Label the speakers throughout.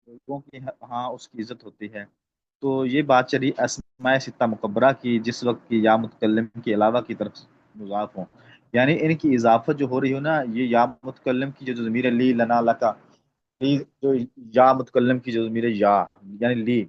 Speaker 1: لوگوں کی ہاں اس کی عزت ہوتی ہے۔ تو یہ بات چلی اسماء ستہ مکبرہ کی، جس وقت کی یا متکلم کے علاوہ کی طرف مضاف ہوں، یعنی ان کی اضافت جو ہو رہی ہو نا، یہ یا متکلم کی جو ضمیر ہے لی لنا لکا، لی جو یا متکلم کی جو ضمیر ہے یا یعنی لی،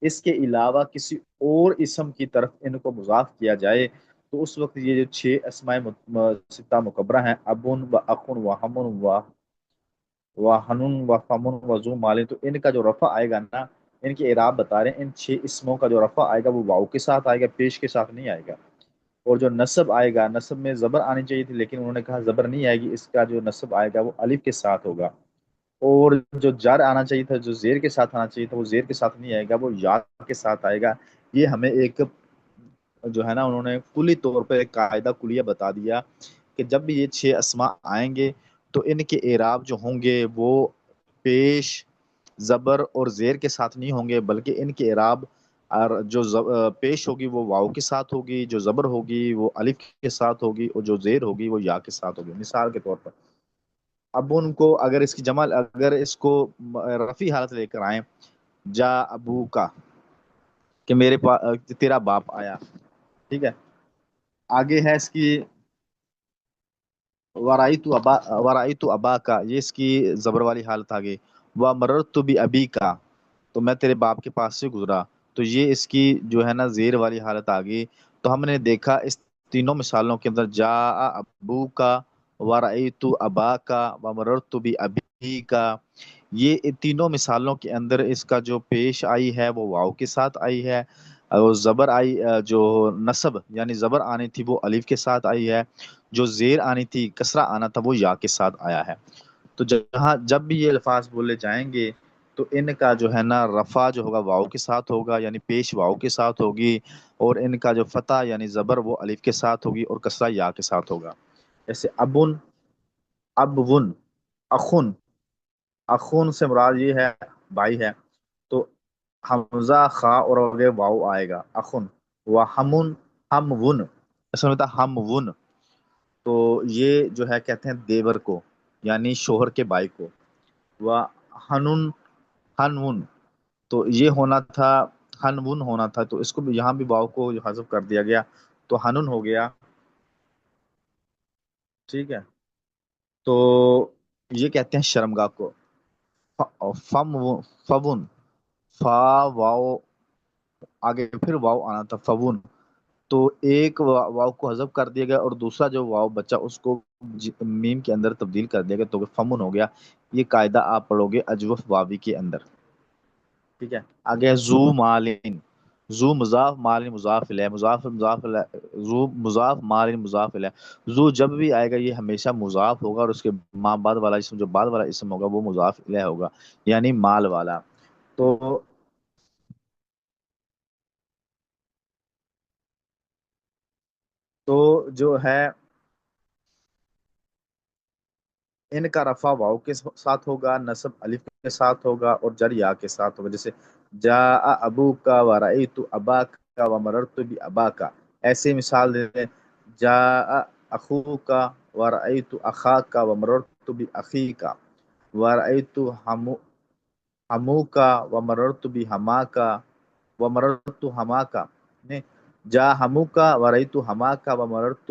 Speaker 1: اس کے علاوہ کسی اور اسم کی طرف ان کو مضاف کیا جائے تو اس وقت یہ جو چھ اسماء ستہ مکبرہ ہیں، ابن و اخن و ہمن و حنون و فمن و ذو مال، تو ان کا جو رفع آئے گا نا، ان کے اعراب بتا رہے ہیں، ان چھ اسموں کا جو رفع آئے گا وہ واؤ کے ساتھ آئے گا، پیش کے ساتھ نہیں آئے گا۔ اور جو نصب آئے گا، نصب میں زبر آنی چاہیے تھی لیکن انہوں نے کہا زبر نہیں آئے گی، اس کا جو نصب آئے گا وہ الف کے ساتھ ہوگا۔ اور جو جر آنا چاہیے تھا، جو زیر کے ساتھ آنا چاہیے تھا، وہ زیر کے ساتھ نہیں آئے گا، وہ یا کے ساتھ آئے گا۔ یہ ہمیں ایک جو ہے نا انہوں نے کلی طور پہ ایک قاعدہ کلیہ بتا دیا کہ جب بھی یہ چھ اسماء آئیں گے تو ان کے اعراب جو ہوں گے وہ پیش، زبر اور زیر کے ساتھ نہیں ہوں گے، بلکہ ان کے اعراب اور جو پیش ہوگی وہ واؤ کے ساتھ ہوگی، جو زبر ہوگی وہ الف کے ساتھ ہوگی، اور جو زیر ہوگی وہ یا کے ساتھ ہوگی۔ مثال کے طور پر اب ان کو اگر اس کی جمع، اگر اس کو رفیع حالت لے کر آئیں، جا ابو کا، کہ میرے پاس تیرا باپ آیا، ٹھیک ہے۔ آگے ہے اس کی ورائی تو ابا کا، یہ اس کی زبر والی حالت آگے۔ وہ مررت بھی ابی کا، تو میں تیرے باپ کے پاس سے گزرا، تو یہ اس کی جو ہے نا زیر والی حالت آ گئی۔ تو ہم نے دیکھا اس تینوں مثالوں کے اندر جا ابو کا، ورأیت ابا کا، ومررت بابی کا، یہ تینوں مثالوں کے اندر اس کا جو پیش آئی ہے وہ واو کے ساتھ آئی ہے، اور زبر آئی جو نصب یعنی زبر آنی تھی وہ الف کے ساتھ آئی ہے، جو زیر آنی تھی کسرہ آنا تھا وہ یا کے ساتھ آیا ہے۔ تو جب بھی یہ الفاظ بولے جائیں گے تو ان کا جو ہے نا رفع جو ہوگا واؤ کے ساتھ ہوگا، یعنی پیش واؤ کے ساتھ ہوگی، اور ان کا جو فتح یعنی زبر وہ الف کے ساتھ ہوگی، اور کسرہ یا کے ساتھ ہوگا۔ جیسے ابن، ابون، اخن، اخون سے مراد یہ ہے بھائی ہے، تو حمزہ خا اور آگے واؤ آئے گا اخن، و ہمن، ہم ون، ایسا ہوتا ہے ہم ون، تو یہ جو ہے کہتے ہیں دیور کو، یعنی شوہر کے بھائی کو۔ و ہنن، ہنون، تو یہ ہونا تھا ہنون ہونا تھا، تو اس کو بھی یہاں بھی واؤ کو حذف کر دیا گیا تو ہنن ہو گیا، ٹھیک ہے۔ تو یہ کہتے ہیں شرمگاہ کو۔ فم، فون، فا واؤ، آگے پھر واؤ آنا تھا فون، تو ایک واؤ کو حذف کر دیا گیا اور دوسرا جو واؤ بچا اس کو میم کے اندر تبدیل کر دیا گیا تو فمن ہو گیا۔ یہ قاعدہ آپ پڑھو گے اجوف واوی کے اندر، ٹھیک ہے۔ آگے زو مالین، زو مضاف مال مضاف الیہ، مضاف مضاف الیہ، زو مضاف مال مضاف الیہ، زو جب بھی آئے گا یہ ہمیشہ مضاف ہوگا، اور اس کے ماں بعد والا اسم جو بعد والا اسم ہوگا وہ مضاف الیہ ہوگا، یعنی مال والا۔ تو جو ہے ان کا رفع واؤ کے ساتھ ہوگا، نصب الف کے ساتھ ہوگا، اور جر یا کے ساتھ ہوگا۔ جیسے جا ابو کا ورأیت ابا کا ومررت بابا کا، ایسے مثال دے دیں، جا اخو کا ورأیت اخا کا ومررت باخی کا، ورأیت ہمو کا ومررت بہما کا، ومررت ہما کا، نہیں، جا ہمو کا ورأیت ہما کا ومررت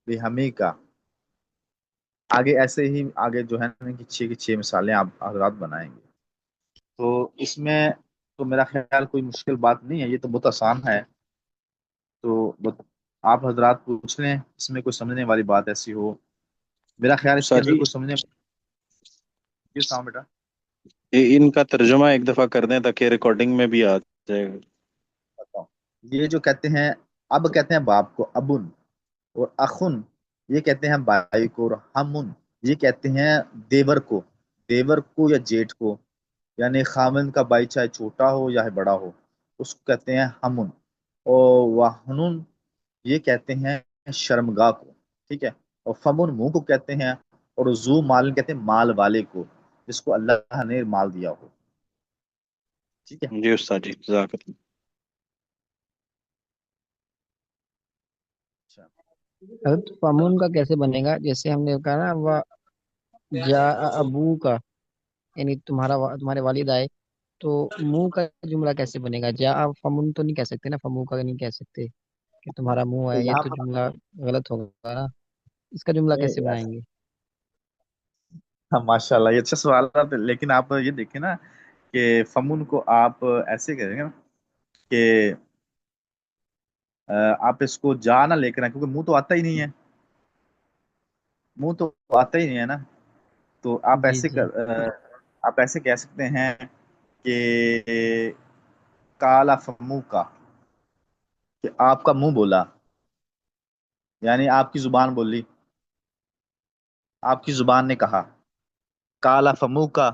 Speaker 1: بہمی کا۔ آگے ایسے ہی آگے جو ہے نا کہ چھ کی چھ مثالیں آپ حضرات بنائیں گے، تو اس میں تو میرا خیال کوئی مشکل بات نہیں ہے، یہ تو بہت آسان ہے۔ تو آپ حضرات پوچھ لیں اس میں کوئی سمجھنے والی بات ایسی ہو، میرا خیال اس کے
Speaker 2: استاد
Speaker 1: اندر
Speaker 2: جی
Speaker 1: کوئی سمجھنے کس کام بیٹا
Speaker 2: ان کا ترجمہ ایک دفعہ کر دیں تاکہ ریکارڈنگ میں بھی آ جائے گا۔
Speaker 1: بتاؤ۔ یہ جو کہتے ہیں، اب کہتے ہیں باپ کو ابن، اور اخن یہ کہتے ہیں بھائی کو، اور ہمن یہ کہتے ہیں دیور کو، دیور کو یا جیٹھ کو، یعنی خامن کا بھائی چاہے چھوٹا ہو یا بڑا ہو اس کو کہتے ہیں ہمن۔ اور وحنن یہ کہتے ہیں شرمگاہ کو، ٹھیک ہے۔ اور فمن منہ کو کہتے ہیں، اور زو مال کہتے ہیں مال والے کو، جس کو اللہ نے مال دیا ہو، ٹھیک ہے۔
Speaker 2: جی استاد جی جزاک اللہ۔
Speaker 1: اچھا،
Speaker 3: حضرت فامون کا کیسے بنے گا؟ جیسے ہم نے کہا نا وہ جا ابو کا، یعنی تمہارے والد آئے، تو منہ کا جملہ کیسے بنے گا؟ جا فمن تو نہیں کہہ سکتے نا، فمو کا نہیں کہہ سکتے کہ تمہارا منہ
Speaker 1: تو
Speaker 3: ہے، یہ
Speaker 1: یہاں
Speaker 3: تو
Speaker 1: پر
Speaker 3: جملہ غلط ہوگا نا، اس کا جملہ کیسے بنائیں گے؟
Speaker 1: ہاں، ماشاء اللہ، یہ اچھا سوال ہے، لیکن آپ یہ دیکھیں نا کہ فمون کو آپ ایسے کہیں گے نا کہ آپ اس کو جا نہ لے کر آئیں، کیونکہ منہ تو آتا ہی نہیں ہے، منہ تو آتا ہی نہیں ہے نا، تو آپ
Speaker 3: جی
Speaker 1: ایسے
Speaker 3: جی
Speaker 1: آپ ایسے کہہ سکتے ہیں کہ کالا فمو کا، کہ آپ کا منہ بولا، یعنی آپ کی زبان بولی، آپ کی زبان نے کہا، کالا فمو کا،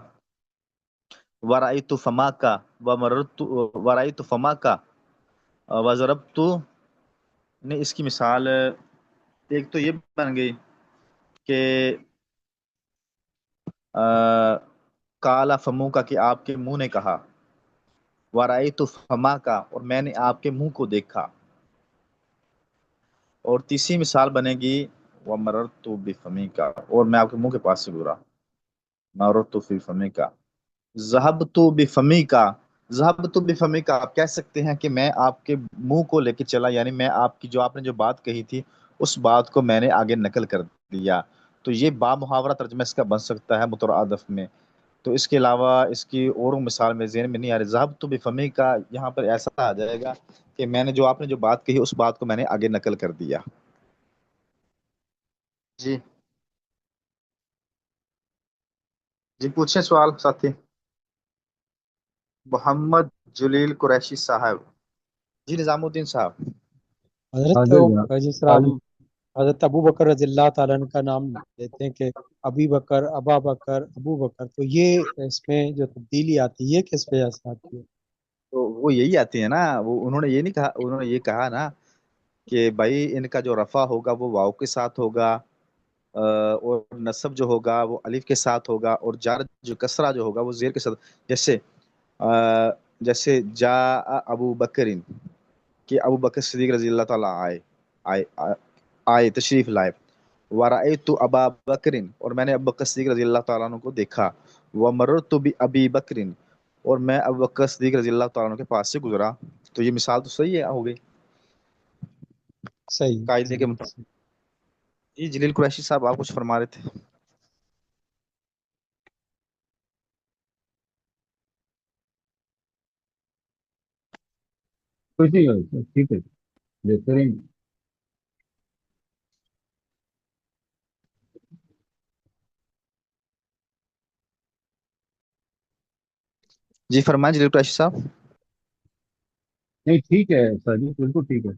Speaker 1: ورائیت فما کا، ومررت ورائیت فما کا، وضربت نے، اس کی مثال ایک تو یہ بن گئی کہ کالا فمو کا، کہ آپ کے منہ نے کہا، ورائیت فما کا، اور میں نے آپ کے منہ کو دیکھا، اور تیسری مثال بنے گی ومررت بفمی کا، اور میں آپ کے منہ کے پاس سے گزرا، مررت فی فمی کا، ذهبت بفمی کا، ذهبت بفمی کا آپ کہہ سکتے ہیں کہ میں آپ کے منہ کو لے کے چلا، یعنی میں آپ کی جو آپ نے جو بات کہی تھی اس بات کو میں نے آگے نقل کر دیا، تو یہ با محاورہ ترجمہ اس کا بن سکتا ہے مترادف میں، تو اس کے علاوہ اس کی اور مثال میں ذہن میں نہیں آ رہی، ذهبت بفمی کا یہاں پر ایسا آ جائے گا کہ میں نے جو آپ نے جو بات کہی اس بات کو میں نے آگے نقل کر دیا۔ جی جی، پوچھیں سوال ساتھی۔ محمد جلیل قریشی صاحب، جی نظام الدین صاحب۔
Speaker 4: حضرت
Speaker 5: حاضر جناب،
Speaker 4: جس طرح
Speaker 5: حاضر۔
Speaker 4: ہم حضرت ابو بکر رضی اللہ تعالیٰ عنہ کا نام لیتے ہیں کہ ابی بکر، ابا بکر، ابو بکر، تو یہ اس میں جو تبدیلی آتی ہے یہ کس وجہ سے آتی ہے؟
Speaker 1: تو وہ یہی آتی ہے نا، وہ انہوں نے یہ نہیں کہا، انہوں نے یہ کہا نا کہ بھائی ان کا جو رفع ہوگا وہ واو کے ساتھ ہوگا، اور نصب جو ہوگا وہ الف کے ساتھ ہوگا، اور جار جو کسرہ جو ہوگا وہ زیر کے ساتھ، جیسے آ، جیسے جا ابو بکرین، کہ ابو بکر صدیق رضی اللہ تعالیٰ آئے آئے آئے تشریف لائے، ورأیت ابا بکرین، اور میں نے ابو بکر صدیق رضی اللہ تعالیٰ عنہ کو دیکھا، ومررت بأبی بکرین، اور میں ابو بکر صدیق رضی اللہ تعالیٰ عنہ کے پاس سے گزرا، تو یہ مثال تو صحیح ہے، ہو گئی
Speaker 4: صحیح
Speaker 1: قاعدے کے
Speaker 4: صحیح
Speaker 1: مطابق۔
Speaker 4: صحیح۔
Speaker 1: جی جلیل قریشی صاحب، آپ کچھ فرما رہے تھے۔
Speaker 5: کچھ نہیں ہوتا، ٹھیک ہے، بہترین۔
Speaker 1: جی فرمائیں جلیل قریشی صاحب۔
Speaker 5: نہیں ٹھیک ہے سر جی، بالکل ٹھیک ہے۔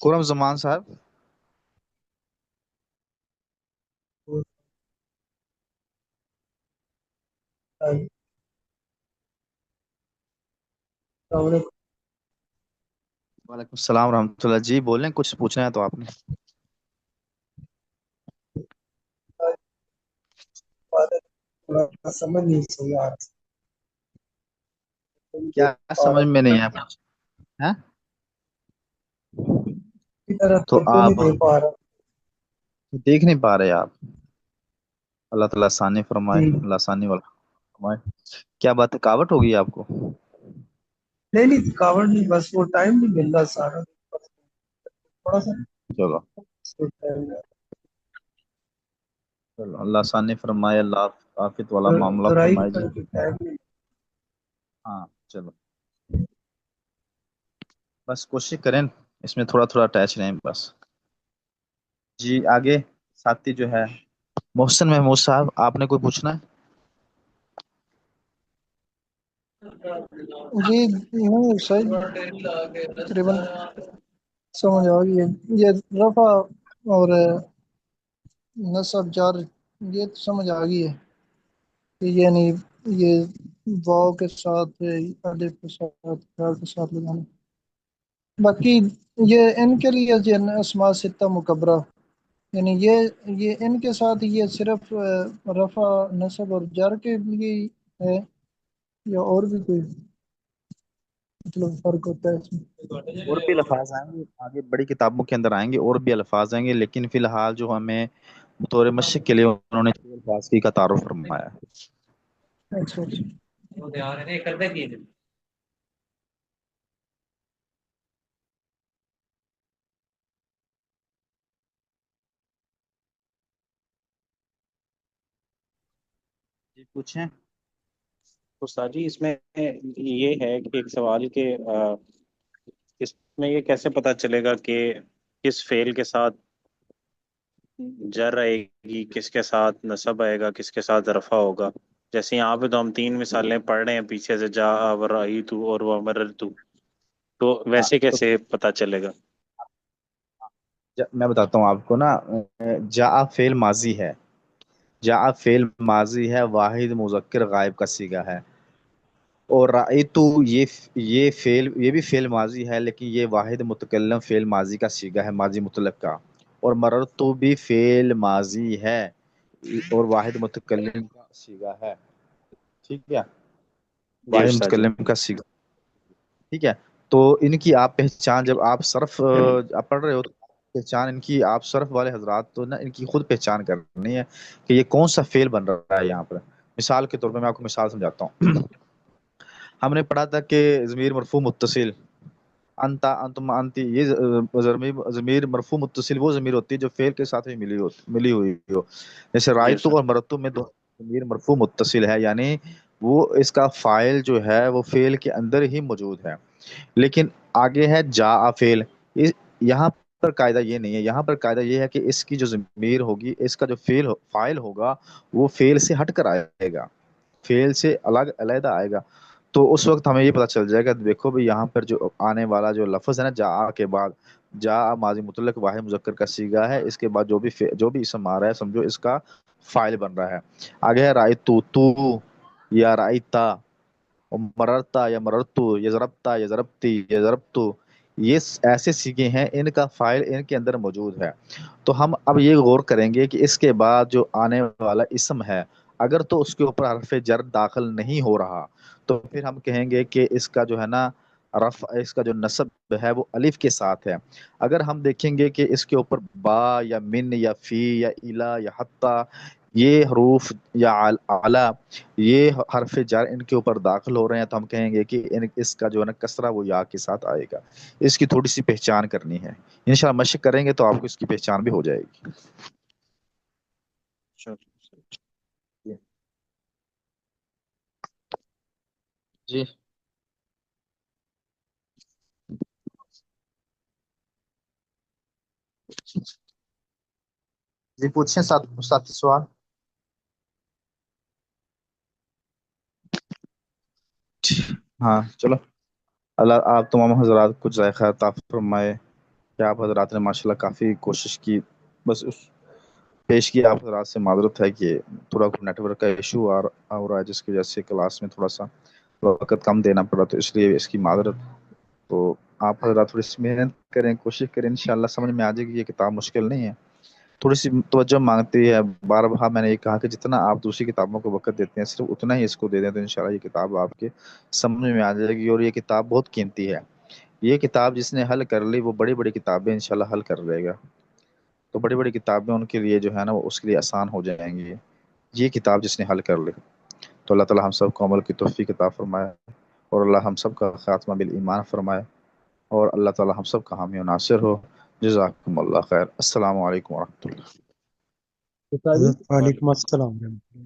Speaker 1: خرم زمان صاحب۔ وعلیکم السلام ورحمۃ اللہ، جی بولیں، کچھ پوچھنا ہے تو آپ نے۔
Speaker 6: سمجھ نہیں صحیح آ
Speaker 1: کیا سمجھ میں نہیں ہے ہیں؟
Speaker 6: طرح
Speaker 1: تو
Speaker 6: توجہ
Speaker 1: آپ
Speaker 6: نہیں دے پا رہا۔
Speaker 1: دیکھ نہیں پا رہے آپ، اللہ تعالیٰ آسانی فرمائے،
Speaker 6: جی
Speaker 1: اللہ آسانی والا فرمائے۔ کیا بات ہے، کاوٹ ہوگی آپ کو؟
Speaker 6: نہیں تھکاوٹ نہیں، بس وہ ٹائم نہیں مل رہا سارا، تھوڑا سا
Speaker 1: چلو چلو، اللہ آسانی فرمائے، اللہ عافیت والا معاملہ
Speaker 6: دورائی
Speaker 1: فرمائے جی۔
Speaker 6: کر کے ٹائم نہیں۔
Speaker 1: ہاں چلو، بس کوشش کریں اس میں تھوڑا تھوڑا اٹیچ رہیں بس۔ جی آگے ساتھی جو ہے محسن محمود صاحب، آپ نے کوئی پوچھنا ہے؟
Speaker 7: جی نہیں صحیح، تقریباً سمجھ آ گئی ہے، یہ رفع اور نصب جار یہ تو سمجھ آ گئی ہے کہ یعنی یہ واو کے ساتھ الف کے ساتھ یا کے ساتھ لگانا، باقی یہ ان کے لیے جو اسماء ستہ مکبرہ، یعنی یہ ان کے ساتھ یہ صرف رفع نصب اور جر کے لیے ہے یا اور بھی کوئی؟ مطلب فرق ہوتا ہے اس میں؟
Speaker 1: اور بھی الفاظ آئیں گے آگے بڑی کتابوں کے اندر آئیں گے، اور بھی الفاظ آئیں گے، لیکن فی الحال جو ہمیں بطور مشق کے لیے انہوں نے چھ الفاظ کا تعارف فرمایا ہے۔
Speaker 7: اچھا اچھا
Speaker 1: جی پوچھیں۔
Speaker 2: استاد جی اس میں یہ ہے کہ ایک سوال کہ اس میں یہ کیسے پتا چلے گا کہ کس فعل کے ساتھ جر آئے گی، کس کے ساتھ نصب آئے گا، کس کے ساتھ رفع ہوگا؟ جیسے یہاں پہ تو ہم 3 مثالیں پڑھ رہے ہیں پیچھے سے، جا ورأیت اور ومررت، تو
Speaker 1: ہاں
Speaker 2: ویسے
Speaker 1: تو
Speaker 2: کیسے پتا چلے گا؟
Speaker 1: میں بتاتا ہوں آپ کو نا، جاء فعل ماضی ہے، جاء فعل ماضی ہے، واحد مذکر غائب کا صیغہ ہے، اور رأیتو یہ فعل، یہ بھی فعل ماضی ہے لیکن یہ واحد متکلم فعل ماضی کا صیغہ ہے، ماضی مطلق کا، اور مررتو بھی فعل ماضی ہے اور واحد متکلم کا صیغہ ہے، ٹھیک ہے،
Speaker 2: جی
Speaker 1: واحد
Speaker 2: استاد جی۔
Speaker 1: متکلم کا صیغہ، ٹھیک ہے۔ تو ان کی آپ پہچان جب آپ صرف آپ پڑھ رہے ہو تو پہچان ان کی، آپ صرف والے حضرات تو نا ان کی خود پہچان کرنی ہے کہ یہ کون سا فعل بن رہا ہے یہاں پر۔ مثال کے طور پہ میں آپ کو مثال سمجھاتا ہوں۔ ہم نے پڑھا تھا کہ ضمیر مرفوع متصل، انتا انتم انتی، یہ ضمیر مرفوع متصل وہ ضمیر ہوتی ہے جو فعل کے ساتھ ہی ملی ہوئی ہو، جیسے
Speaker 2: جی
Speaker 1: رائتو
Speaker 2: استاد
Speaker 1: اور مرتو میں دو ضمیر مرفوع متصل ہے، یعنی وہ اس کا فاعل جو ہے وہ فعل کے اندر ہی موجود ہے۔ لیکن آگے ہے جا فعل، یہاں پر قاعدہ یہ نہیں ہے، یہاں پر قاعدہ یہ ہے کہ اس کی جو ضمیر ہوگی، اس کا جو فاعل ہوگا وہ فعل سے ہٹ کر آئے گا، فعل سے الگ علیحدہ آئے گا۔ تو اس وقت ہمیں یہ پتا چل جائے گا، دیکھو بھی یہاں پر جو آنے والا جو لفظ ہے نا جا کے بعد، جا ماضی مطلق واحد مذکر کا صیغہ ہے، اس کے بعد جو بھی اسم آ رہا ہے سمجھو اس کا فاعل بن رہا ہے۔ آگے ہے رائتو تو یا رائتا، مررتا یا مررتو، یا ضربتا یا ضربتی یا ضربتو، یہ ایسے صیغے ہیں ان کا فاعل ان کے اندر موجود ہے۔ تو ہم اب یہ غور کریں گے کہ اس کے بعد جو آنے والا اسم ہے اگر تو اس کے اوپر حرف جر داخل نہیں ہو رہا تو پھر ہم کہیں گے کہ اس کا جو ہے نا رفع، اس کا جو نصب ہے وہ الف کے ساتھ ہے۔ اگر ہم دیکھیں گے کہ اس کے اوپر با یا من یا فی یا الا یا حتی، یہ حروف یا اعلی، یہ حرف جر ان کے اوپر داخل ہو رہے ہیں تو ہم کہیں گے کہ اس کا جو ہے نا کسرہ وہ یا کے ساتھ آئے گا۔ اس کی تھوڑی سی پہچان کرنی ہے، انشاءاللہ مشق کریں گے تو آپ کو اس کی پہچان بھی ہو جائے گی۔ جی جی پوچھیں ساتھ سوال۔ ہاں چلو، اللہ آپ تمام حضرات کو ذائقہ عطا فرمائے کہ آپ حضرات نے ماشاءاللہ کافی کوشش کی، بس اس پیش کی آپ حضرات سے معذرت ہے کہ تھوڑا نیٹ ورک کا ایشو آ رہا ہے جس کی وجہ سے کلاس میں تھوڑا سا وقت کم دینا پڑا، تو اس لیے اس کی معذرت۔ تو آپ حضرات تھوڑی سی محنت کریں، کوشش کریں، انشاءاللہ سمجھ میں آ جائے گی، یہ کتاب مشکل نہیں ہے، تھوڑی سی توجہ مانگتی ہے۔ بار بار میں نے یہ کہا کہ جتنا آپ دوسری کتابوں کو وقت دیتے ہیں صرف اتنا ہی اس کو دے دیں تو انشاءاللہ یہ کتاب آپ کے سمجھ میں آ جائے گی، اور یہ کتاب بہت قیمتی ہے۔ یہ کتاب جس نے حل کر لی وہ بڑی بڑی کتابیں انشاءاللہ حل کر لے گا، تو بڑی بڑی کتابیں ان کے لیے جو ہے نا وہ اس کے لیے آسان ہو جائیں گی۔ یہ کتاب جس نے حل کر لی، تو اللہ تعالی ہم سب کو عمل کی توفیق عطا فرمائے، اور اللہ ہم سب کا خاتمہ بالایمان فرمائے، اور اللہ تعالی ہم سب کا حامی و ناصر ہو۔ جزاکم اللہ خیر، السلام علیکم ورحمۃ اللہ۔
Speaker 5: استاد جی
Speaker 4: وعلیکم السلام ورحمۃ اللہ۔